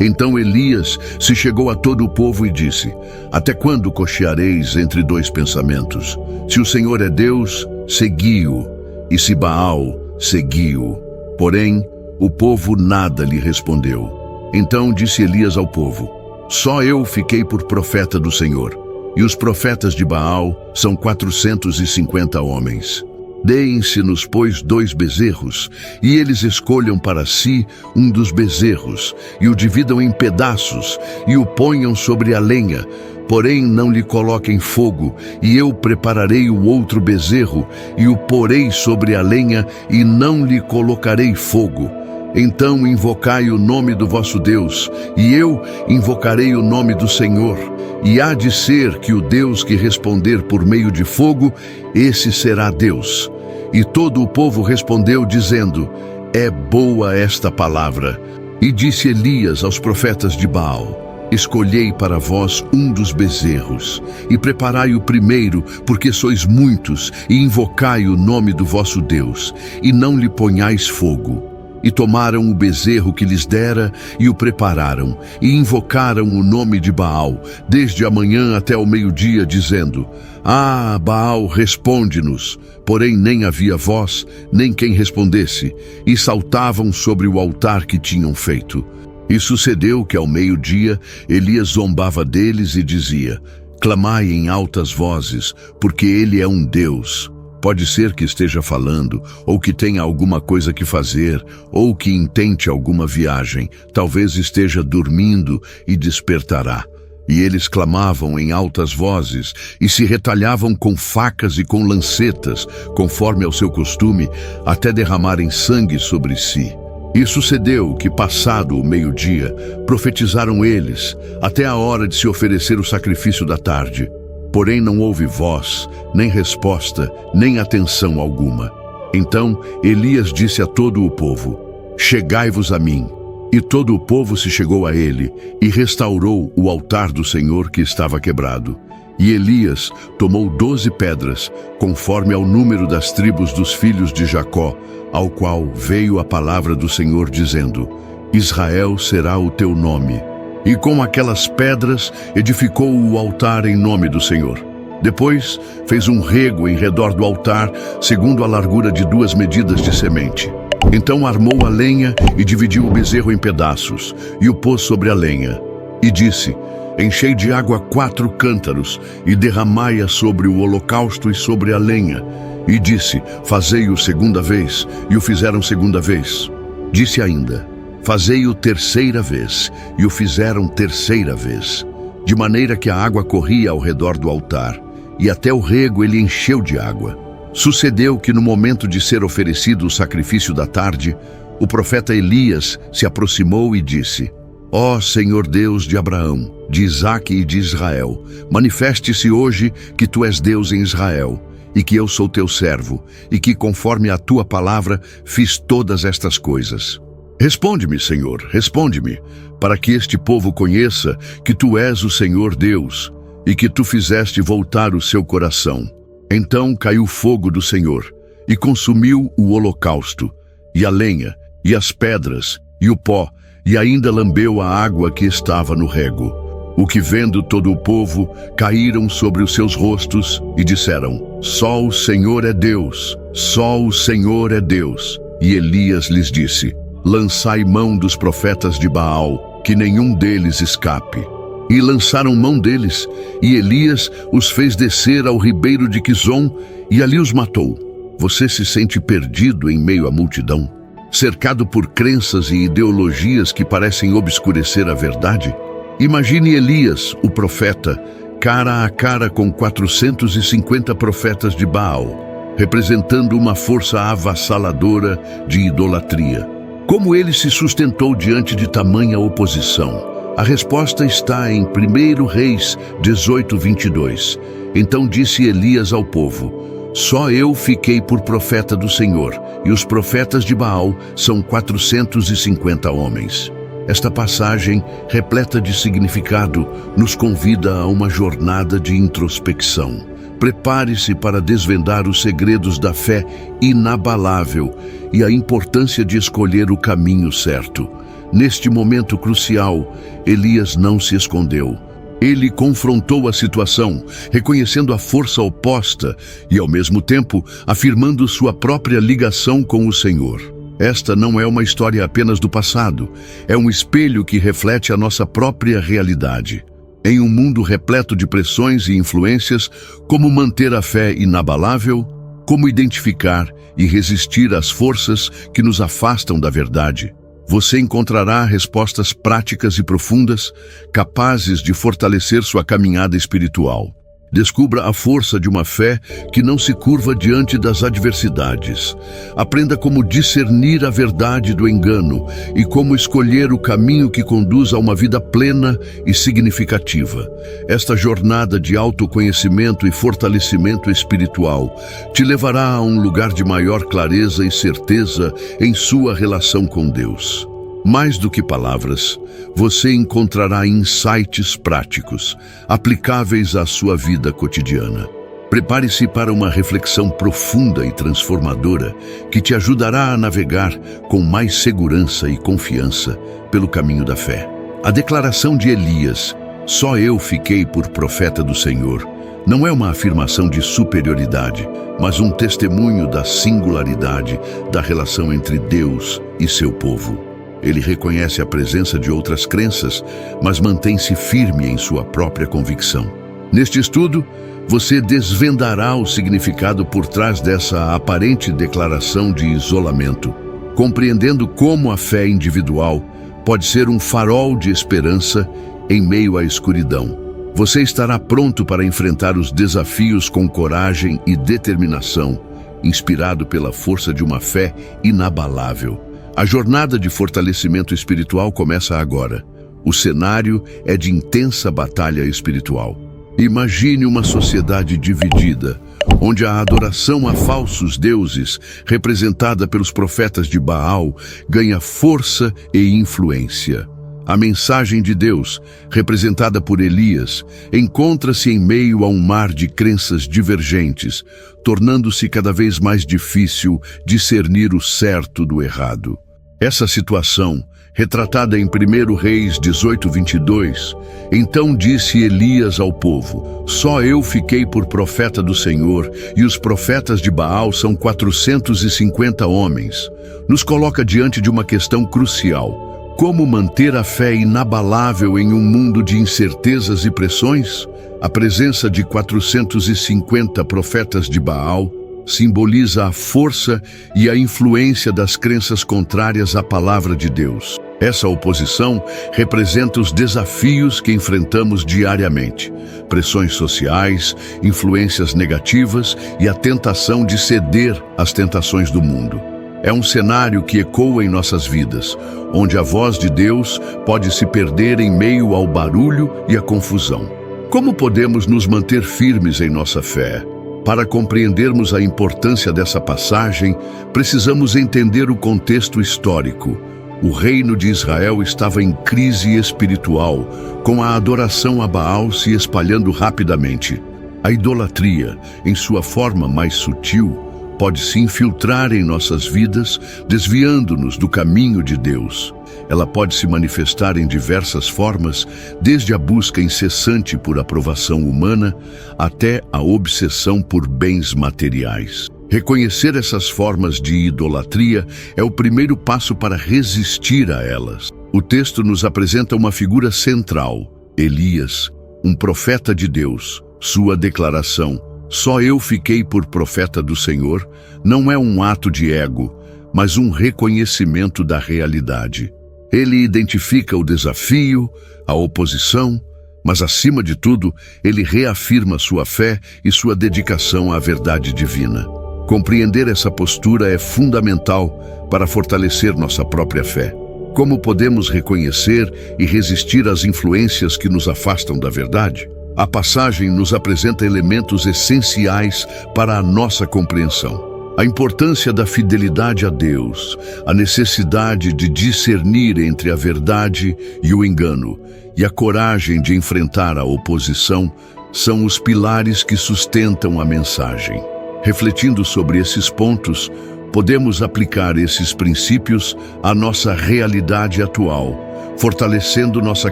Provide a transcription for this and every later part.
Então Elias se chegou a todo o povo e disse: Até quando cocheareis entre dois pensamentos? Se o Senhor é Deus, segui-o, e se Baal, segui-o. Porém, o povo nada lhe respondeu. Então disse Elias ao povo: Só eu fiquei por profeta do Senhor, e os profetas de Baal são 450 homens. Deem-se-nos, pois, 2 bezerros, e eles escolham para si um dos bezerros, e o dividam em pedaços, e o ponham sobre a lenha, porém não lhe coloquem fogo, e eu prepararei o outro bezerro, e o porei sobre a lenha, e não lhe colocarei fogo. Então invocai o nome do vosso Deus, e eu invocarei o nome do Senhor. E há de ser que o Deus que responder por meio de fogo, esse será Deus. E todo o povo respondeu, dizendo: É boa esta palavra. E disse Elias aos profetas de Baal: Escolhei para vós um dos bezerros, e preparai o primeiro, porque sois muitos, e invocai o nome do vosso Deus, e não lhe ponhais fogo. E tomaram o bezerro que lhes dera, e o prepararam, e invocaram o nome de Baal, desde a manhã até o meio-dia, dizendo: Ah, Baal, responde-nos. Porém nem havia voz, nem quem respondesse, e saltavam sobre o altar que tinham feito. E sucedeu que ao meio-dia Elias zombava deles e dizia: Clamai em altas vozes, porque ele é um Deus. Pode ser que esteja falando, ou que tenha alguma coisa que fazer, ou que intente alguma viagem. Talvez esteja dormindo e despertará. E eles clamavam em altas vozes, e se retalhavam com facas e com lancetas, conforme ao seu costume, até derramarem sangue sobre si. E sucedeu que, passado o meio-dia, profetizaram eles, até a hora de se oferecer o sacrifício da tarde. Porém não houve voz, nem resposta, nem atenção alguma. Então Elias disse a todo o povo: Chegai-vos a mim. E todo o povo se chegou a ele, e restaurou o altar do Senhor que estava quebrado. E Elias tomou 12 pedras, conforme ao número das tribos dos filhos de Jacó, ao qual veio a palavra do Senhor dizendo: Israel será o teu nome. E com aquelas pedras edificou o altar em nome do Senhor. Depois fez um rego em redor do altar, segundo a largura de 2 medidas de semente. Então armou a lenha e dividiu o bezerro em pedaços, e o pôs sobre a lenha. E disse: Enchei de água 4 cântaros, e derramai-a sobre o holocausto e sobre a lenha. E disse: Fazei-o segunda vez, e o fizeram segunda vez. Disse ainda: Fazei-o terceira vez, e o fizeram terceira vez, de maneira que a água corria ao redor do altar, e até o rego ele encheu de água. Sucedeu que no momento de ser oferecido o sacrifício da tarde, o profeta Elias se aproximou e disse: Ó Senhor Deus de Abraão, de Isaque e de Israel, manifeste-se hoje que tu és Deus em Israel, e que eu sou teu servo, e que conforme a tua palavra fiz todas estas coisas. Responde-me, Senhor, responde-me, para que este povo conheça que tu és o Senhor Deus, e que tu fizeste voltar o seu coração. Então caiu fogo do Senhor, e consumiu o holocausto, e a lenha, e as pedras, e o pó, e ainda lambeu a água que estava no rego. O que vendo todo o povo, caíram sobre os seus rostos, e disseram: Só o Senhor é Deus, só o Senhor é Deus. E Elias lhes disse: Lançai mão dos profetas de Baal, que nenhum deles escape. E lançaram mão deles, e Elias os fez descer ao ribeiro de Quizom, e ali os matou. Você se sente perdido em meio à multidão, cercado por crenças e ideologias que parecem obscurecer a verdade? Imagine Elias, o profeta, cara a cara com 450 profetas de Baal, representando uma força avassaladora de idolatria. Como ele se sustentou diante de tamanha oposição? A resposta está em 1 Reis 18:22. Então disse Elias ao povo: Só eu fiquei por profeta do Senhor, e os profetas de Baal são 450 homens. Esta passagem, repleta de significado, nos convida a uma jornada de introspecção. Prepare-se para desvendar os segredos da fé inabalável e a importância de escolher o caminho certo. Neste momento crucial, Elias não se escondeu. Ele confrontou a situação, reconhecendo a força oposta e, ao mesmo tempo, afirmando sua própria ligação com o Senhor. Esta não é uma história apenas do passado, é um espelho que reflete a nossa própria realidade. Em um mundo repleto de pressões e influências, como manter a fé inabalável, como identificar e resistir às forças que nos afastam da verdade. Você encontrará respostas práticas e profundas, capazes de fortalecer sua caminhada espiritual. Descubra a força de uma fé que não se curva diante das adversidades. Aprenda como discernir a verdade do engano e como escolher o caminho que conduz a uma vida plena e significativa. Esta jornada de autoconhecimento e fortalecimento espiritual te levará a um lugar de maior clareza e certeza em sua relação com Deus. Mais do que palavras, você encontrará insights práticos, aplicáveis à sua vida cotidiana. Prepare-se para uma reflexão profunda e transformadora que te ajudará a navegar com mais segurança e confiança pelo caminho da fé. A declaração de Elias, "Só eu fiquei por profeta do Senhor", não é uma afirmação de superioridade, mas um testemunho da singularidade da relação entre Deus e seu povo. Ele reconhece a presença de outras crenças, mas mantém-se firme em sua própria convicção. Neste estudo, você desvendará o significado por trás dessa aparente declaração de isolamento, compreendendo como a fé individual pode ser um farol de esperança em meio à escuridão. Você estará pronto para enfrentar os desafios com coragem e determinação, inspirado pela força de uma fé inabalável. A jornada de fortalecimento espiritual começa agora. O cenário é de intensa batalha espiritual. Imagine uma sociedade dividida, onde a adoração a falsos deuses, representada pelos profetas de Baal, ganha força e influência. A mensagem de Deus, representada por Elias, encontra-se em meio a um mar de crenças divergentes, tornando-se cada vez mais difícil discernir o certo do errado. Essa situação, retratada em 1 Reis 18:22, então disse Elias ao povo: "Só eu fiquei por profeta do Senhor, e os profetas de Baal são 450 homens", nos coloca diante de uma questão crucial. Como manter a fé inabalável em um mundo de incertezas e pressões? A presença de 450 profetas de Baal simboliza a força e a influência das crenças contrárias à palavra de Deus. Essa oposição representa os desafios que enfrentamos diariamente: pressões sociais, influências negativas e a tentação de ceder às tentações do mundo. É um cenário que ecoa em nossas vidas, onde a voz de Deus pode se perder em meio ao barulho e à confusão. Como podemos nos manter firmes em nossa fé? Para compreendermos a importância dessa passagem, precisamos entender o contexto histórico. O reino de Israel estava em crise espiritual, com a adoração a Baal se espalhando rapidamente. A idolatria, em sua forma mais sutil, pode se infiltrar em nossas vidas, desviando-nos do caminho de Deus. Ela pode se manifestar em diversas formas, desde a busca incessante por aprovação humana até a obsessão por bens materiais. Reconhecer essas formas de idolatria é o primeiro passo para resistir a elas. O texto nos apresenta uma figura central, Elias, um profeta de Deus. Sua declaração, "Só eu fiquei por profeta do Senhor", não é um ato de ego, mas um reconhecimento da realidade. Ele identifica o desafio, a oposição, mas acima de tudo, ele reafirma sua fé e sua dedicação à verdade divina. Compreender essa postura é fundamental para fortalecer nossa própria fé. Como podemos reconhecer e resistir às influências que nos afastam da verdade? A passagem nos apresenta elementos essenciais para a nossa compreensão. A importância da fidelidade a Deus, a necessidade de discernir entre a verdade e o engano, e a coragem de enfrentar a oposição são os pilares que sustentam a mensagem. Refletindo sobre esses pontos, podemos aplicar esses princípios à nossa realidade atual, fortalecendo nossa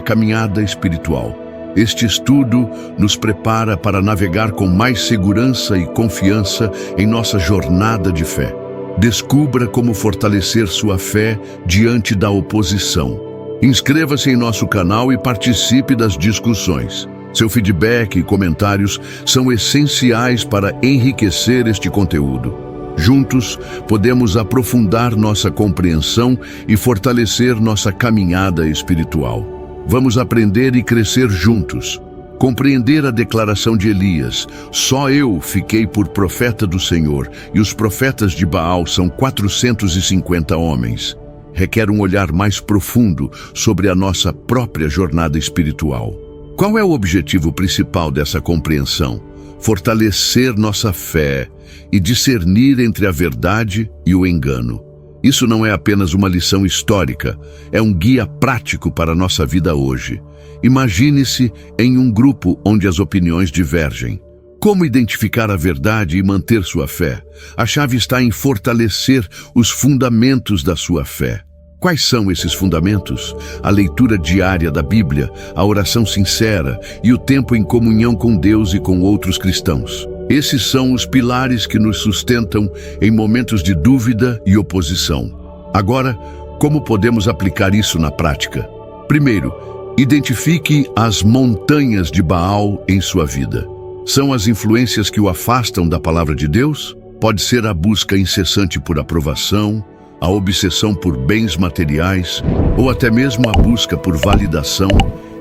caminhada espiritual. Este estudo nos prepara para navegar com mais segurança e confiança em nossa jornada de fé. Descubra como fortalecer sua fé diante da oposição. Inscreva-se em nosso canal e participe das discussões. Seu feedback e comentários são essenciais para enriquecer este conteúdo. Juntos, podemos aprofundar nossa compreensão e fortalecer nossa caminhada espiritual. Vamos aprender e crescer juntos. Compreender a declaração de Elias: só eu fiquei por profeta do Senhor, e os profetas de Baal são 450 homens. Requer um olhar mais profundo sobre a nossa própria jornada espiritual. Qual é o objetivo principal dessa compreensão? Fortalecer nossa fé e discernir entre a verdade e o engano. Isso não é apenas uma lição histórica, é um guia prático para a nossa vida hoje. Imagine-se em um grupo onde as opiniões divergem. Como identificar a verdade e manter sua fé? A chave está em fortalecer os fundamentos da sua fé. Quais são esses fundamentos? A leitura diária da Bíblia, a oração sincera e o tempo em comunhão com Deus e com outros cristãos. Esses são os pilares que nos sustentam em momentos de dúvida e oposição. Agora, como podemos aplicar isso na prática? Primeiro, identifique as montanhas de Baal em sua vida. São as influências que o afastam da palavra de Deus? Pode ser a busca incessante por aprovação, a obsessão por bens materiais ou até mesmo a busca por validação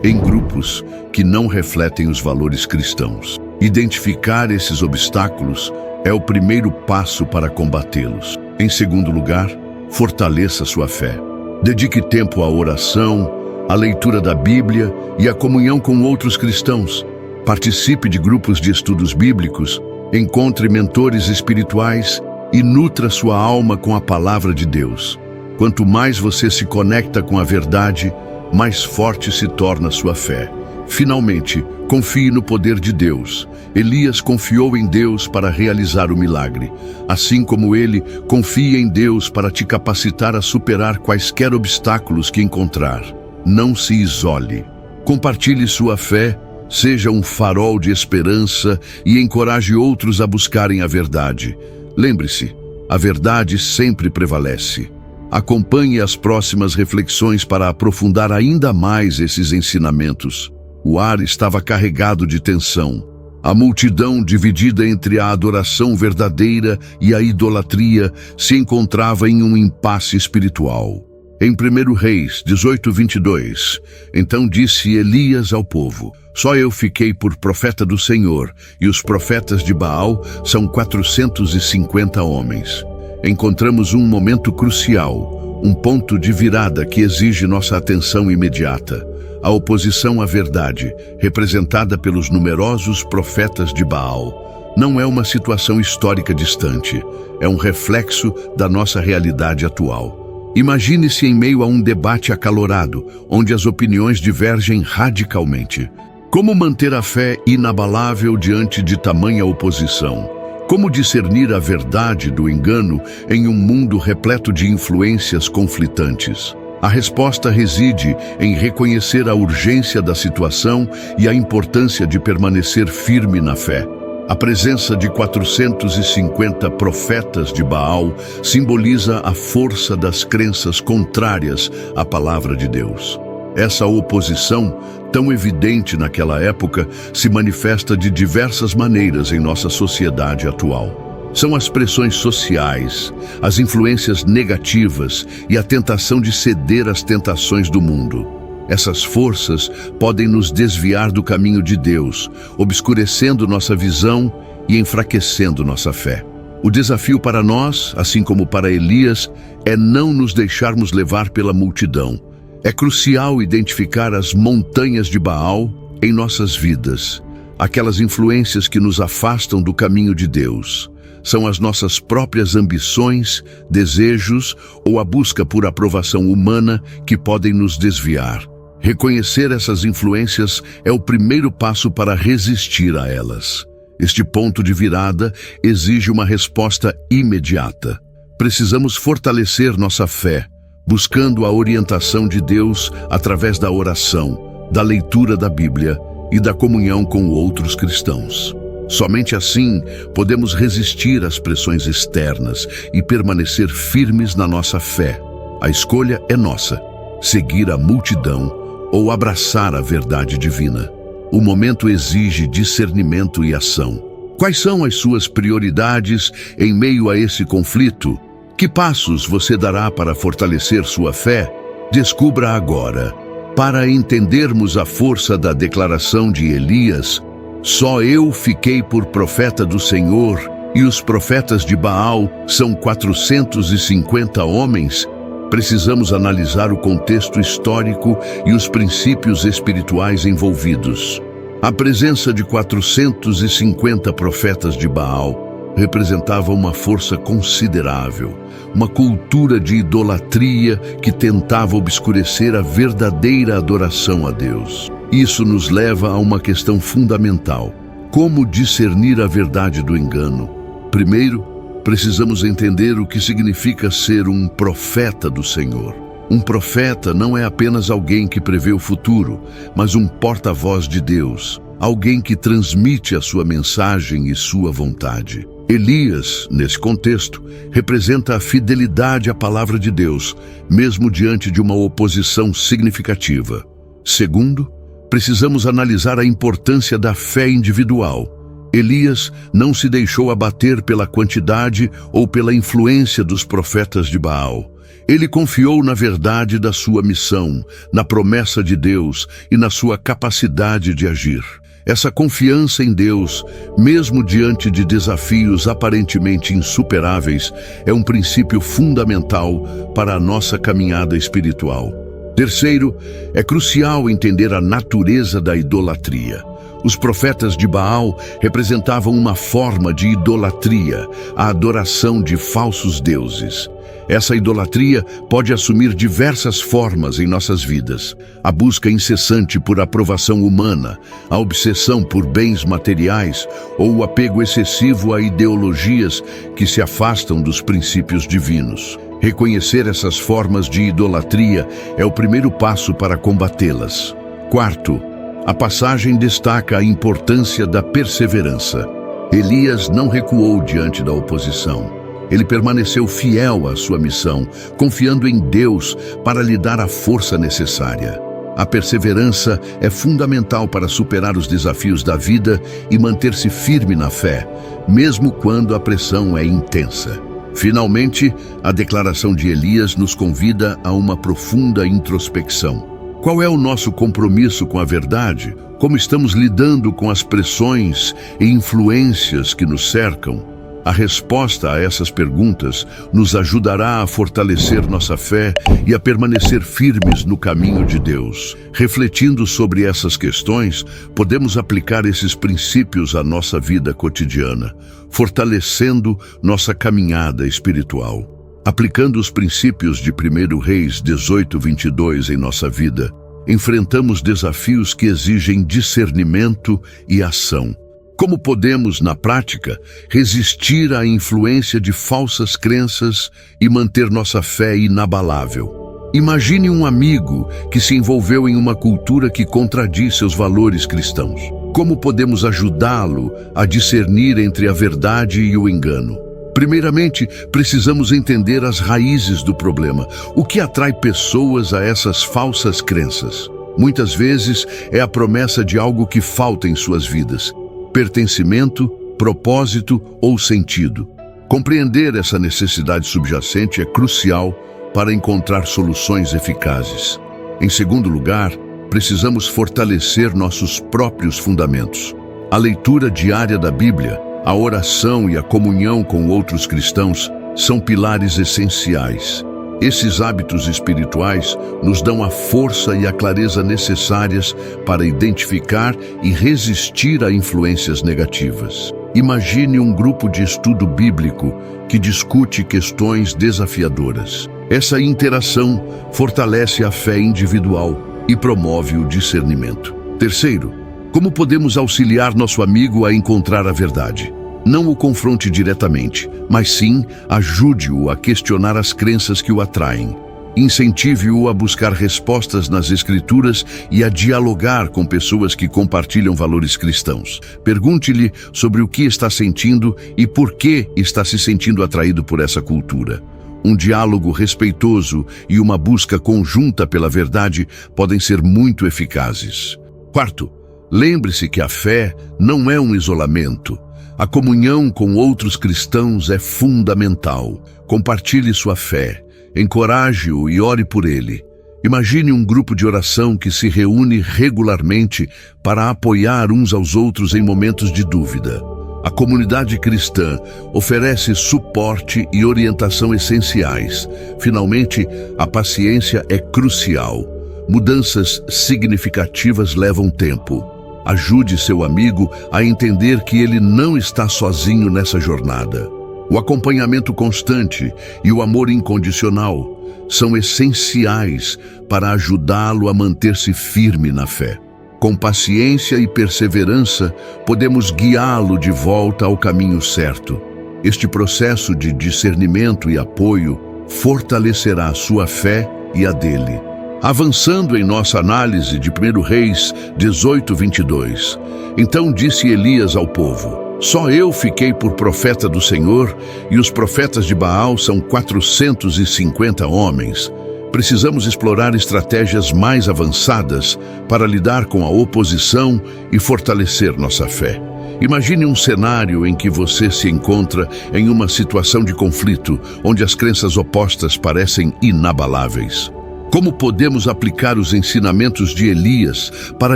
em grupos que não refletem os valores cristãos. Identificar esses obstáculos é o primeiro passo para combatê-los. Em segundo lugar, fortaleça sua fé. Dedique tempo à oração, à leitura da Bíblia e à comunhão com outros cristãos. Participe de grupos de estudos bíblicos, encontre mentores espirituais e nutra sua alma com a palavra de Deus. Quanto mais você se conecta com a verdade, mais forte se torna sua fé. Finalmente, confie no poder de Deus. Elias confiou em Deus para realizar o milagre. Assim como ele, confie em Deus para te capacitar a superar quaisquer obstáculos que encontrar. Não se isole. Compartilhe sua fé, seja um farol de esperança e encoraje outros a buscarem a verdade. Lembre-se, a verdade sempre prevalece. Acompanhe as próximas reflexões para aprofundar ainda mais esses ensinamentos. O ar estava carregado de tensão. A multidão, dividida entre a adoração verdadeira e a idolatria, se encontrava em um impasse espiritual. Em 1 Reis 18:22, então disse Elias ao povo: só eu fiquei por profeta do Senhor, e os profetas de Baal são 450 homens. Encontramos um momento crucial, um ponto de virada que exige nossa atenção imediata. A oposição à verdade, representada pelos numerosos profetas de Baal, não é uma situação histórica distante, é um reflexo da nossa realidade atual. Imagine-se em meio a um debate acalorado, onde as opiniões divergem radicalmente. Como manter a fé inabalável diante de tamanha oposição? Como discernir a verdade do engano em um mundo repleto de influências conflitantes? A resposta reside em reconhecer a urgência da situação e a importância de permanecer firme na fé. A presença de 450 profetas de Baal simboliza a força das crenças contrárias à palavra de Deus. Essa oposição, tão evidente naquela época, se manifesta de diversas maneiras em nossa sociedade atual. São as pressões sociais, as influências negativas e a tentação de ceder às tentações do mundo. Essas forças podem nos desviar do caminho de Deus, obscurecendo nossa visão e enfraquecendo nossa fé. O desafio para nós, assim como para Elias, é não nos deixarmos levar pela multidão. É crucial identificar as montanhas de Baal em nossas vidas, aquelas influências que nos afastam do caminho de Deus. São as nossas próprias ambições, desejos ou a busca por aprovação humana que podem nos desviar. Reconhecer essas influências é o primeiro passo para resistir a elas. Este ponto de virada exige uma resposta imediata. precisamos fortalecer nossa fé, buscando a orientação de Deus através da oração, da leitura da Bíblia e da comunhão com outros cristãos. Somente assim podemos resistir às pressões externas e permanecer firmes na nossa fé. A escolha é nossa: seguir a multidão ou abraçar a verdade divina. O momento exige discernimento e ação. Quais são as suas prioridades em meio a esse conflito? Que passos você dará para fortalecer sua fé? Descubra agora. Para entendermos a força da declaração de Elias, só eu fiquei por profeta do Senhor, e os profetas de Baal são 450 homens, precisamos analisar o contexto histórico e os princípios espirituais envolvidos. A presença de 450 profetas de Baal representava uma força considerável, uma cultura de idolatria que tentava obscurecer a verdadeira adoração a Deus. Isso nos leva a uma questão fundamental: como discernir a verdade do engano? Primeiro, precisamos entender o que significa ser um profeta do Senhor. Um profeta não é apenas alguém que prevê o futuro, mas um porta-voz de Deus, alguém que transmite a sua mensagem e sua vontade. Elias, nesse contexto, representa a fidelidade à palavra de Deus, mesmo diante de uma oposição significativa. Segundo, precisamos analisar a importância da fé individual. Elias não se deixou abater pela quantidade ou pela influência dos profetas de Baal. Ele confiou na verdade da sua missão, na promessa de Deus e na sua capacidade de agir. Essa confiança em Deus, mesmo diante de desafios aparentemente insuperáveis, é um princípio fundamental para a nossa caminhada espiritual. Terceiro, é crucial entender a natureza da idolatria. Os profetas de Baal representavam uma forma de idolatria, a adoração de falsos deuses. Essa idolatria pode assumir diversas formas em nossas vidas. A busca incessante por aprovação humana, a obsessão por bens materiais ou o apego excessivo a ideologias que se afastam dos princípios divinos. Reconhecer essas formas de idolatria é o primeiro passo para combatê-las. Quarto, a passagem destaca a importância da perseverança. Elias não recuou diante da oposição. Ele permaneceu fiel à sua missão, confiando em Deus para lhe dar a força necessária. A perseverança é fundamental para superar os desafios da vida e manter-se firme na fé, mesmo quando a pressão é intensa. Finalmente, a declaração de Elias nos convida a uma profunda introspecção. Qual é o nosso compromisso com a verdade? Como estamos lidando com as pressões e influências que nos cercam? A resposta a essas perguntas nos ajudará a fortalecer nossa fé e a permanecer firmes no caminho de Deus. Refletindo sobre essas questões, podemos aplicar esses princípios à nossa vida cotidiana, fortalecendo nossa caminhada espiritual. Aplicando os princípios de 1 Reis 18:22 em nossa vida, enfrentamos desafios que exigem discernimento e ação. Como podemos, na prática, resistir à influência de falsas crenças e manter nossa fé inabalável? Imagine um amigo que se envolveu em uma cultura que contradiz seus valores cristãos. Como podemos ajudá-lo a discernir entre a verdade e o engano? Primeiramente, precisamos entender as raízes do problema. O que atrai pessoas a essas falsas crenças? Muitas vezes é a promessa de algo que falta em suas vidas: pertencimento, propósito ou sentido. Compreender essa necessidade subjacente é crucial para encontrar soluções eficazes. Em segundo lugar, precisamos fortalecer nossos próprios fundamentos. A leitura diária da Bíblia, a oração e a comunhão com outros cristãos são pilares essenciais. Esses hábitos espirituais nos dão a força e a clareza necessárias para identificar e resistir a influências negativas. Imagine um grupo de estudo bíblico que discute questões desafiadoras. Essa interação fortalece a fé individual e promove o discernimento. Terceiro, como podemos auxiliar nosso amigo a encontrar a verdade? Não o confronte diretamente, mas sim ajude-o a questionar as crenças que o atraem. Incentive-o a buscar respostas nas Escrituras e a dialogar com pessoas que compartilham valores cristãos. Pergunte-lhe sobre o que está sentindo e por que está se sentindo atraído por essa cultura. Um diálogo respeitoso e uma busca conjunta pela verdade podem ser muito eficazes. Quarto, lembre-se que a fé não é um isolamento. A comunhão com outros cristãos é fundamental. Compartilhe sua fé. Encoraje-o e ore por ele. Imagine um grupo de oração que se reúne regularmente para apoiar uns aos outros em momentos de dúvida. A comunidade cristã oferece suporte e orientação essenciais. Finalmente, a paciência é crucial. Mudanças significativas levam tempo. Ajude seu amigo a entender que ele não está sozinho nessa jornada. O acompanhamento constante e o amor incondicional são essenciais para ajudá-lo a manter-se firme na fé. Com paciência e perseverança, podemos guiá-lo de volta ao caminho certo. Este processo de discernimento e apoio fortalecerá sua fé e a dele. Avançando em nossa análise de 1 Reis 18:22, então disse Elias ao povo: só eu fiquei por profeta do Senhor, e os profetas de Baal são 450 homens. Precisamos explorar estratégias mais avançadas para lidar com a oposição e fortalecer nossa fé. Imagine um cenário em que você se encontra em uma situação de conflito, onde as crenças opostas parecem inabaláveis. Como podemos aplicar os ensinamentos de Elias para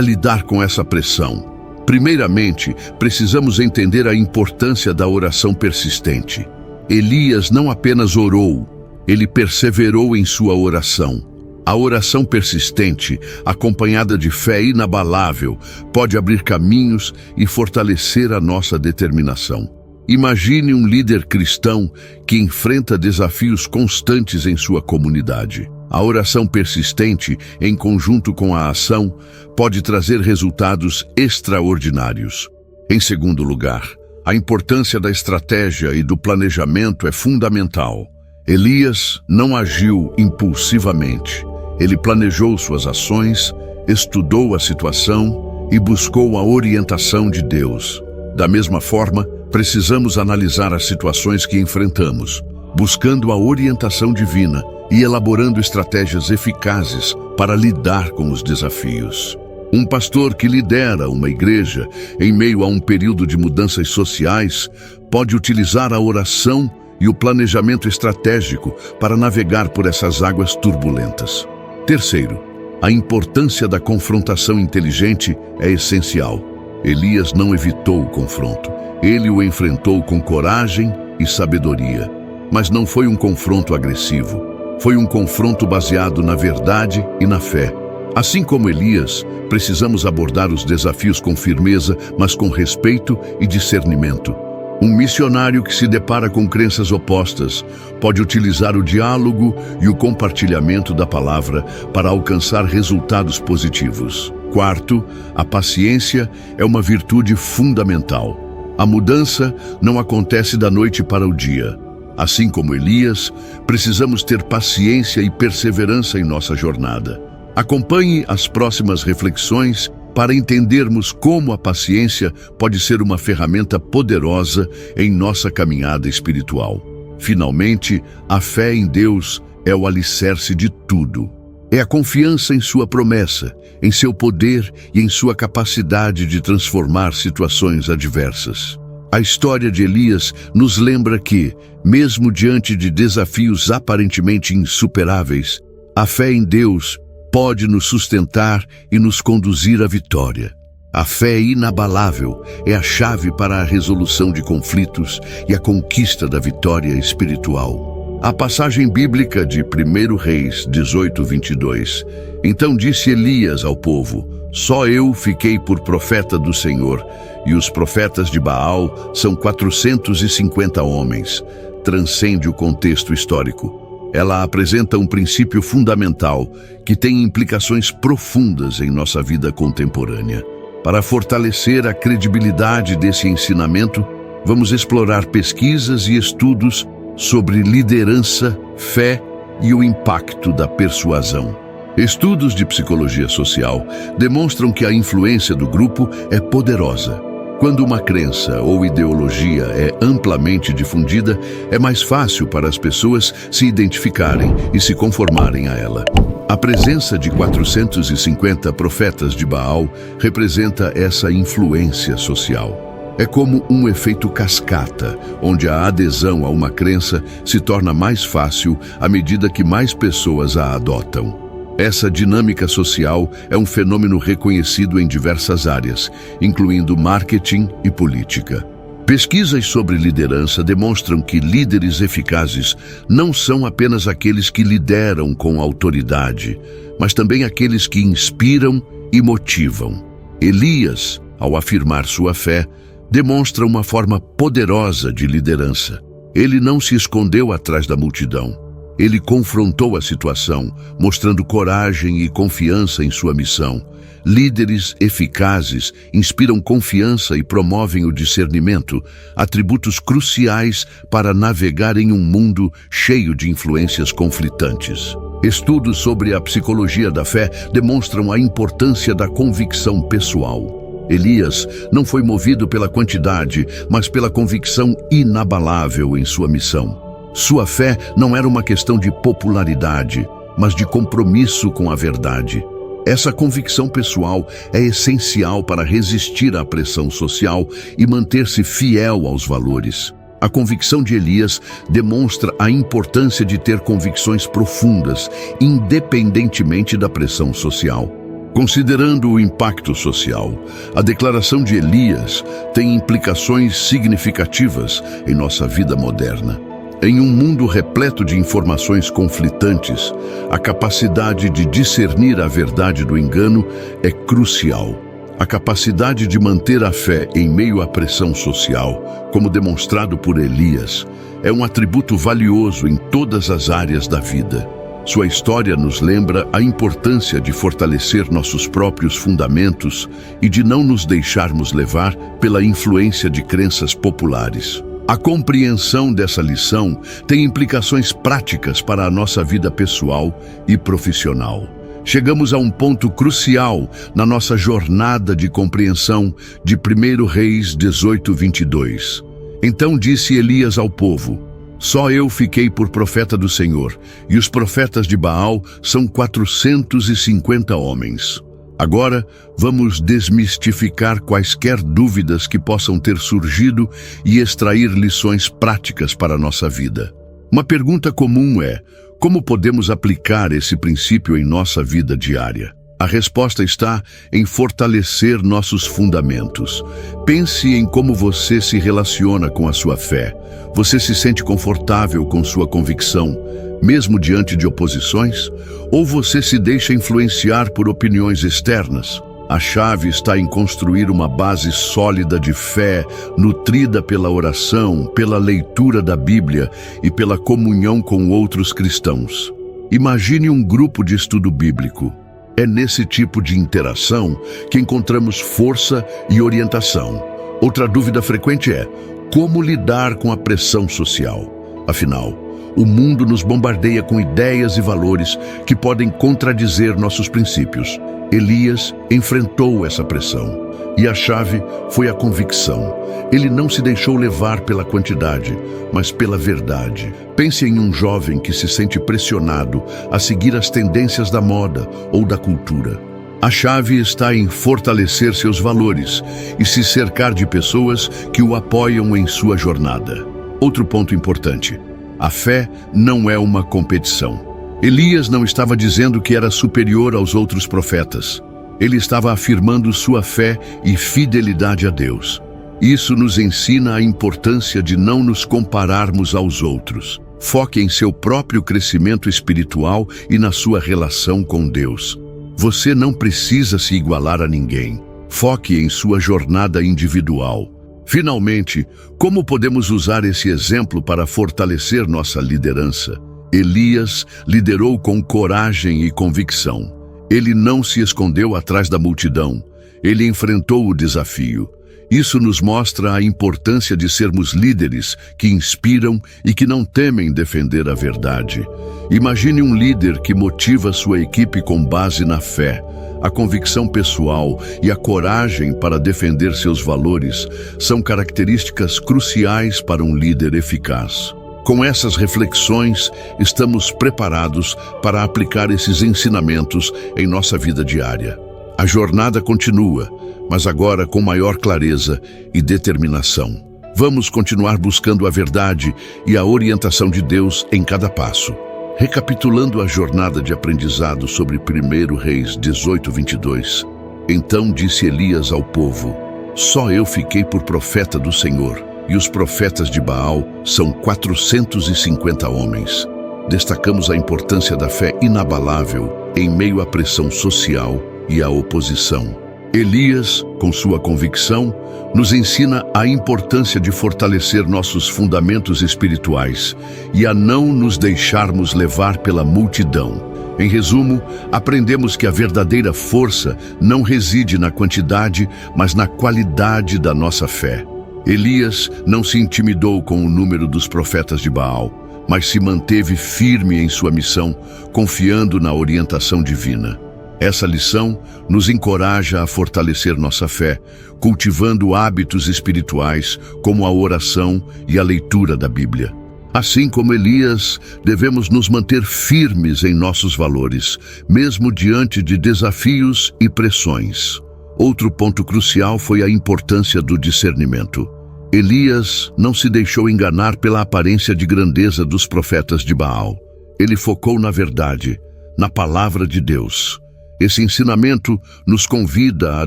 lidar com essa pressão? Primeiramente, precisamos entender a importância da oração persistente. Elias não apenas orou, ele perseverou em sua oração. A oração persistente, acompanhada de fé inabalável, pode abrir caminhos e fortalecer a nossa determinação. Imagine um líder cristão que enfrenta desafios constantes em sua comunidade. A oração persistente, em conjunto com a ação, pode trazer resultados extraordinários. Em segundo lugar, a importância da estratégia e do planejamento é fundamental. Elias não agiu impulsivamente. Ele planejou suas ações, estudou a situação e buscou a orientação de Deus. Da mesma forma, precisamos analisar as situações que enfrentamos, buscando a orientação divina e elaborando estratégias eficazes para lidar com os desafios. Um pastor que lidera uma igreja em meio a um período de mudanças sociais pode utilizar a oração e o planejamento estratégico para navegar por essas águas turbulentas. Terceiro, a importância da confrontação inteligente é essencial. Elias não evitou o confronto. Ele o enfrentou com coragem e sabedoria. Mas não foi um confronto agressivo. Foi um confronto baseado na verdade e na fé. Assim como Elias, precisamos abordar os desafios com firmeza, mas com respeito e discernimento. Um missionário que se depara com crenças opostas pode utilizar o diálogo e o compartilhamento da palavra para alcançar resultados positivos. Quarto, a paciência é uma virtude fundamental. A mudança não acontece da noite para o dia. Assim como Elias, precisamos ter paciência e perseverança em nossa jornada. Acompanhe as próximas reflexões para entendermos como a paciência pode ser uma ferramenta poderosa em nossa caminhada espiritual. Finalmente, a fé em Deus é o alicerce de tudo. É a confiança em sua promessa, em seu poder e em sua capacidade de transformar situações adversas. A história de Elias nos lembra que, mesmo diante de desafios aparentemente insuperáveis, a fé em Deus pode nos sustentar e nos conduzir à vitória. A fé inabalável é a chave para a resolução de conflitos e a conquista da vitória espiritual. A passagem bíblica de 1 Reis 18:22. Então disse Elias ao povo: só eu fiquei por profeta do Senhor, e os profetas de Baal são 450 homens. Transcende o contexto histórico. Ela apresenta um princípio fundamental que tem implicações profundas em nossa vida contemporânea. Para fortalecer a credibilidade desse ensinamento, vamos explorar pesquisas e estudos sobre liderança, fé e o impacto da persuasão. Estudos de psicologia social demonstram que a influência do grupo é poderosa. Quando uma crença ou ideologia é amplamente difundida, é mais fácil para as pessoas se identificarem e se conformarem a ela. A presença de 450 profetas de Baal representa essa influência social. É como um efeito cascata, onde a adesão a uma crença se torna mais fácil à medida que mais pessoas a adotam. Essa dinâmica social é um fenômeno reconhecido em diversas áreas, incluindo marketing e política. Pesquisas sobre liderança demonstram que líderes eficazes não são apenas aqueles que lideram com autoridade, mas também aqueles que inspiram e motivam. Elias, ao afirmar sua fé, demonstra uma forma poderosa de liderança. Ele não se escondeu atrás da multidão. Ele confrontou a situação, mostrando coragem e confiança em sua missão. Líderes eficazes inspiram confiança e promovem o discernimento, atributos cruciais para navegar em um mundo cheio de influências conflitantes. Estudos sobre a psicologia da fé demonstram a importância da convicção pessoal. Elias não foi movido pela quantidade, mas pela convicção inabalável em sua missão. Sua fé não era uma questão de popularidade, mas de compromisso com a verdade. Essa convicção pessoal é essencial para resistir à pressão social e manter-se fiel aos valores. A convicção de Elias demonstra a importância de ter convicções profundas, independentemente da pressão social. Considerando o impacto social, a declaração de Elias tem implicações significativas em nossa vida moderna. Em um mundo repleto de informações conflitantes, a capacidade de discernir a verdade do engano é crucial. A capacidade de manter a fé em meio à pressão social, como demonstrado por Elias, é um atributo valioso em todas as áreas da vida. Sua história nos lembra a importância de fortalecer nossos próprios fundamentos e de não nos deixarmos levar pela influência de crenças populares. A compreensão dessa lição tem implicações práticas para a nossa vida pessoal e profissional. Chegamos a um ponto crucial na nossa jornada de compreensão de 1 Reis 18:22. Então disse Elias ao povo: só eu fiquei por profeta do Senhor, e os profetas de Baal são 450 homens. Agora, vamos desmistificar quaisquer dúvidas que possam ter surgido e extrair lições práticas para a nossa vida. Uma pergunta comum é: como podemos aplicar esse princípio em nossa vida diária? A resposta está em fortalecer nossos fundamentos. Pense em como você se relaciona com a sua fé. Você se sente confortável com sua convicção, mesmo diante de oposições? Ou você se deixa influenciar por opiniões externas? A chave está em construir uma base sólida de fé, nutrida pela oração, pela leitura da Bíblia e pela comunhão com outros cristãos. Imagine um grupo de estudo bíblico. É nesse tipo de interação que encontramos força e orientação. Outra dúvida frequente é: como lidar com a pressão social? Afinal, o mundo nos bombardeia com ideias e valores que podem contradizer nossos princípios. Elias enfrentou essa pressão, e a chave foi a convicção. Ele não se deixou levar pela quantidade, mas pela verdade. Pense em um jovem que se sente pressionado a seguir as tendências da moda ou da cultura. A chave está em fortalecer seus valores e se cercar de pessoas que o apoiam em sua jornada. Outro ponto importante: a fé não é uma competição. Elias não estava dizendo que era superior aos outros profetas. Ele estava afirmando sua fé e fidelidade a Deus. Isso nos ensina a importância de não nos compararmos aos outros. Foque em seu próprio crescimento espiritual e na sua relação com Deus. Você não precisa se igualar a ninguém. Foque em sua jornada individual. Finalmente, como podemos usar esse exemplo para fortalecer nossa liderança? Elias liderou com coragem e convicção. Ele não se escondeu atrás da multidão. Ele enfrentou o desafio. Isso nos mostra a importância de sermos líderes que inspiram e que não temem defender a verdade. Imagine um líder que motiva sua equipe com base na fé, a convicção pessoal e a coragem para defender seus valores são características cruciais para um líder eficaz. Com essas reflexões, estamos preparados para aplicar esses ensinamentos em nossa vida diária. A jornada continua, mas agora com maior clareza e determinação. Vamos continuar buscando a verdade e a orientação de Deus em cada passo. Recapitulando a jornada de aprendizado sobre 1 Reis 18:22, então disse Elias ao povo: só eu fiquei por profeta do Senhor, e os profetas de Baal são 450 homens. Destacamos a importância da fé inabalável em meio à pressão social e à oposição. Elias, com sua convicção, nos ensina a importância de fortalecer nossos fundamentos espirituais e a não nos deixarmos levar pela multidão. Em resumo, aprendemos que a verdadeira força não reside na quantidade, mas na qualidade da nossa fé. Elias não se intimidou com o número dos profetas de Baal, mas se manteve firme em sua missão, confiando na orientação divina. Essa lição nos encoraja a fortalecer nossa fé, cultivando hábitos espirituais como a oração e a leitura da Bíblia. Assim como Elias, devemos nos manter firmes em nossos valores, mesmo diante de desafios e pressões. Outro ponto crucial foi a importância do discernimento. Elias não se deixou enganar pela aparência de grandeza dos profetas de Baal. Ele focou na verdade, na palavra de Deus. Esse ensinamento nos convida a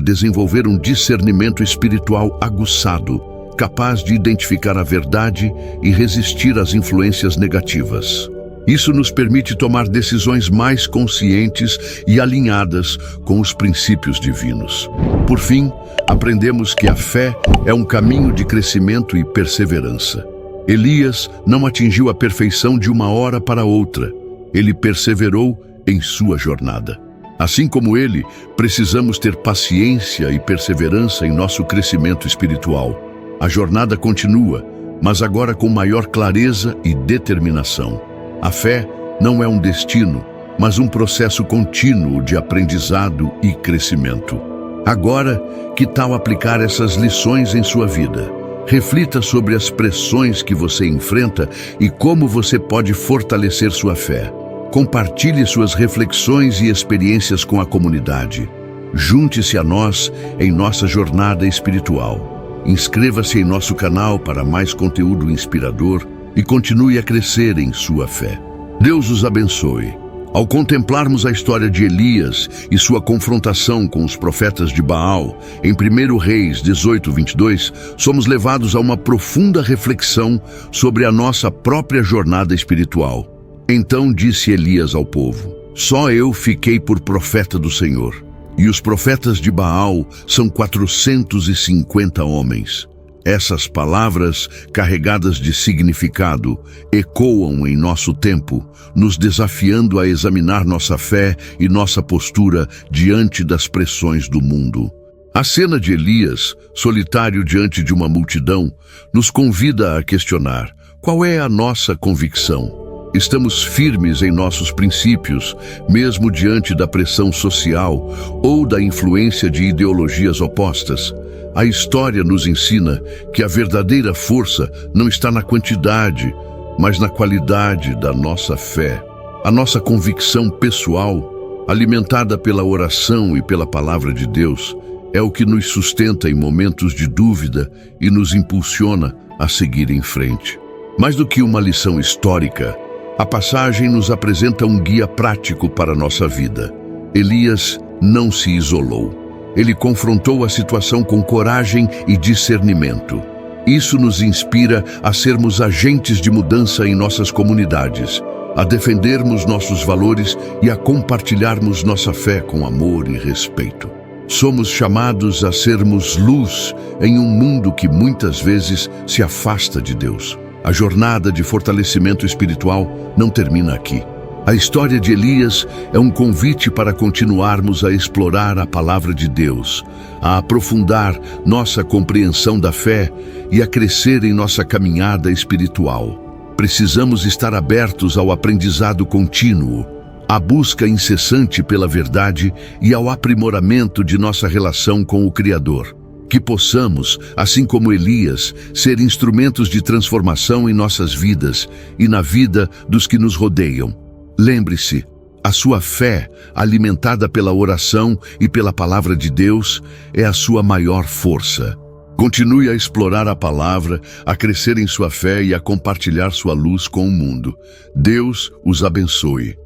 desenvolver um discernimento espiritual aguçado, capaz de identificar a verdade e resistir às influências negativas. Isso nos permite tomar decisões mais conscientes e alinhadas com os princípios divinos. Por fim, aprendemos que a fé é um caminho de crescimento e perseverança. Elias não atingiu a perfeição de uma hora para outra. Ele perseverou em sua jornada. Assim como ele, precisamos ter paciência e perseverança em nosso crescimento espiritual. A jornada continua, mas agora com maior clareza e determinação. A fé não é um destino, mas um processo contínuo de aprendizado e crescimento. Agora, que tal aplicar essas lições em sua vida? Reflita sobre as pressões que você enfrenta e como você pode fortalecer sua fé. Compartilhe suas reflexões e experiências com a comunidade. Junte-se a nós em nossa jornada espiritual. Inscreva-se em nosso canal para mais conteúdo inspirador e continue a crescer em sua fé. Deus os abençoe. Ao contemplarmos a história de Elias e sua confrontação com os profetas de Baal, em 1 Reis 18:22, somos levados a uma profunda reflexão sobre a nossa própria jornada espiritual. Então disse Elias ao povo: só eu fiquei por profeta do Senhor, e os profetas de Baal são 450 homens. Essas palavras, carregadas de significado, ecoam em nosso tempo, nos desafiando a examinar nossa fé e nossa postura diante das pressões do mundo. A cena de Elias, solitário diante de uma multidão, nos convida a questionar: qual é a nossa convicção? Estamos firmes em nossos princípios, mesmo diante da pressão social ou da influência de ideologias opostas? A história nos ensina que a verdadeira força não está na quantidade, mas na qualidade da nossa fé. A nossa convicção pessoal, alimentada pela oração e pela palavra de Deus, é o que nos sustenta em momentos de dúvida e nos impulsiona a seguir em frente. Mais do que uma lição histórica, a passagem nos apresenta um guia prático para a nossa vida. Elias não se isolou. Ele confrontou a situação com coragem e discernimento. Isso nos inspira a sermos agentes de mudança em nossas comunidades, a defendermos nossos valores e a compartilharmos nossa fé com amor e respeito. Somos chamados a sermos luz em um mundo que muitas vezes se afasta de Deus. A jornada de fortalecimento espiritual não termina aqui. A história de Elias é um convite para continuarmos a explorar a palavra de Deus, a aprofundar nossa compreensão da fé e a crescer em nossa caminhada espiritual. Precisamos estar abertos ao aprendizado contínuo, à busca incessante pela verdade e ao aprimoramento de nossa relação com o Criador. Que possamos, assim como Elias, ser instrumentos de transformação em nossas vidas e na vida dos que nos rodeiam. Lembre-se, a sua fé, alimentada pela oração e pela palavra de Deus, é a sua maior força. Continue a explorar a palavra, a crescer em sua fé e a compartilhar sua luz com o mundo. Deus os abençoe.